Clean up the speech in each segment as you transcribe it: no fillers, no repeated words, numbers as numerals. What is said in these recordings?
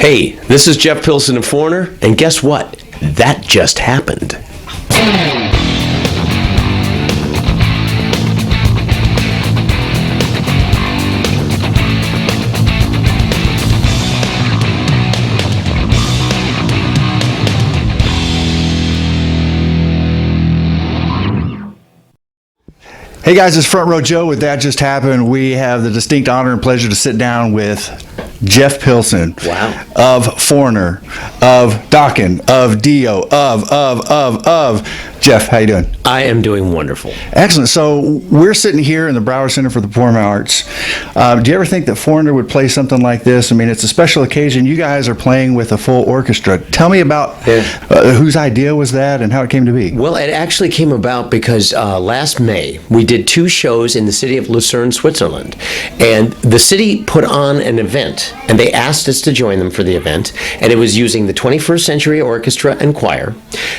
Hey, this is Jeff Pilson of Foreigner, and guess what? That just happened. Hey guys, it's Front Row Joe with That Just Happened. We have the distinct honor and pleasure to sit down with Jeff Pilson. Wow. Of Foreigner, of Dokken, of Dio, of. Jeff, how you doing? I am doing wonderful. Excellent. So we're sitting here in the Broward Center for the Performing Arts. Do you ever think that Foreigner would play something like this? I mean, it's a special occasion. You guys are playing with a full orchestra. Tell me about whose idea was that and how it came to be. Well, it actually came about because last May we did 2 shows in the city of Lucerne, Switzerland. And the city put on an event, and they asked us to join them for the event. And it was using the 21st Century Orchestra and Choir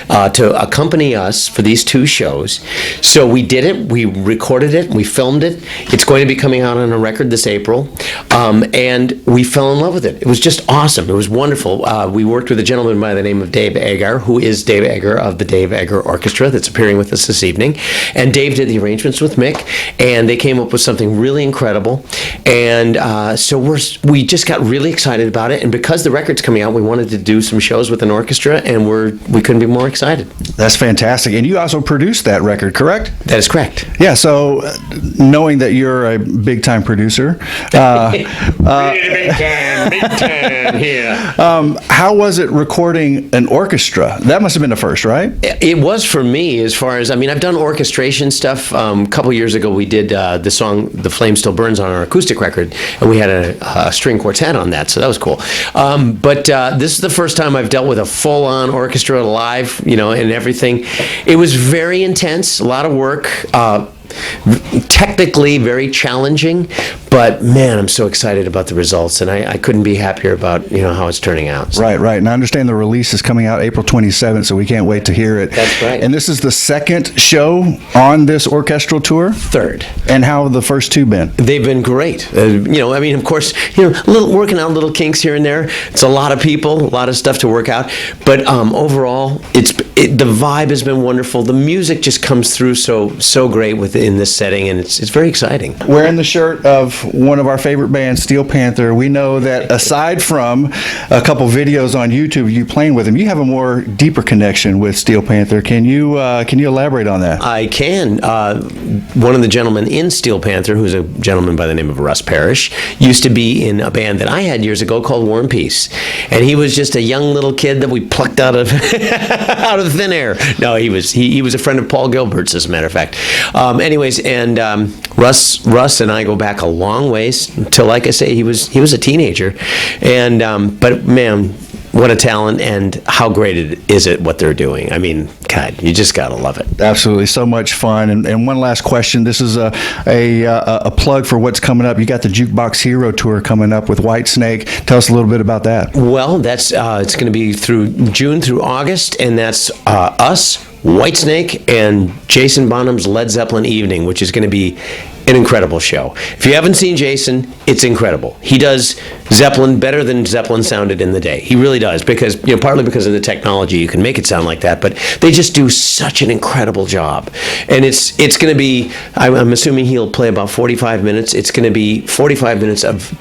to accompany us for these 2 shows. So we did it, we recorded it, we filmed it. It's going to be coming out on a record this April. And we fell in love with it. It was just awesome. It was wonderful. We worked with a gentleman by the name of Dave Agar, who is Dave Agar of the Dave Agar Orchestra that's appearing with us this evening. And Dave did the arrangements with Mick, and they came up with something really incredible. And so we just got really excited about it. And because the record's coming out, we wanted to do some shows with an orchestra, and we couldn't be more excited. That's fantastic. And you also produced that record, correct? That is correct. Yeah, so knowing that you're a big-time producer. Big time here. How was it recording an orchestra? That must have been the first, right? It was for me, as far as, I mean, I've done orchestration stuff. A couple years ago, we did the song "The Flame Still Burns" on our acoustic record, and we had a string quartet on that, so that was cool. But this is the first time I've dealt with a full-on orchestra live, and everything. It was very intense, a lot of work. Technically very challenging, but man, I'm so excited about the results, and I couldn't be happier about how it's turning out. So. Right. And I understand the release is coming out April 27th, so we can't wait to hear it. That's right. And this is the second show on this orchestral tour? Third. And how have the first 2 been? They've been great. Of course, working out little kinks here and there. It's a lot of people, a lot of stuff to work out, but overall, the vibe has been wonderful. The music just comes through so great within this setting, and it's very exciting. Wearing the shirt of one of our favorite bands, Steel Panther, we know that aside from a couple videos on YouTube, you playing with them, you have a more deeper connection with Steel Panther. Can you elaborate on that? I can. One of the gentlemen in Steel Panther, who's a gentleman by the name of Russ Parrish, used to be in a band that I had years ago called War and Peace, and he was just a young little kid that we plucked out of out of thin air. No, he was a friend of Paul Gilbert's, as a matter of fact. Anyways, and Russ and I go back a long ways till, like I say, he was a teenager, and but man, what a talent, and how great is it what they're doing. I mean, God, you just gotta love it. Absolutely, so much fun. And one last question. This is a plug for what's coming up. You got the Jukebox Hero Tour coming up with Whitesnake. Tell us a little bit about that. Well, that's it's going to be through June through August, and that's us, Whitesnake, and Jason Bonham's Led Zeppelin Evening, which is going to be an incredible show. If you haven't seen Jason, it's incredible. He does Zeppelin better than Zeppelin sounded in the day. He really does, because partly because of the technology, you can make it sound like that, but they just do such an incredible job. And it's going to be, I'm assuming he'll play about 45 minutes. It's going to be 45 minutes of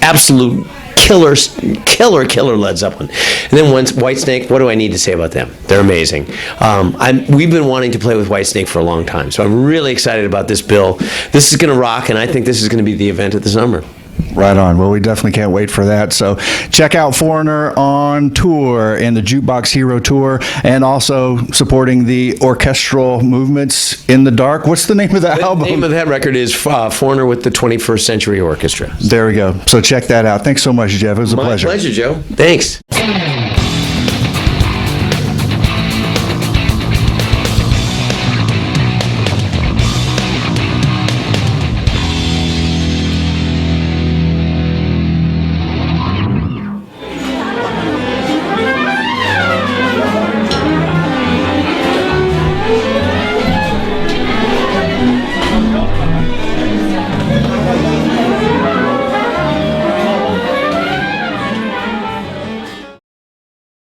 absolute killer Led Zeppelin. And then once Whitesnake, what do I need to say about them? They're amazing. We've been wanting to play with Whitesnake for a long time, so I'm really excited about this bill. This is going to rock, and I think this is going to be the event of the summer. Right on. Well, we definitely can't wait for that. So check out Foreigner on tour and the Jukebox Hero Tour, and also supporting the orchestral movements in the dark. What's the name of the album? The name of that record is Foreigner with the 21st Century Orchestra. There we go. So check that out. Thanks so much, Jeff. It was a pleasure. My pleasure, Joe. Thanks.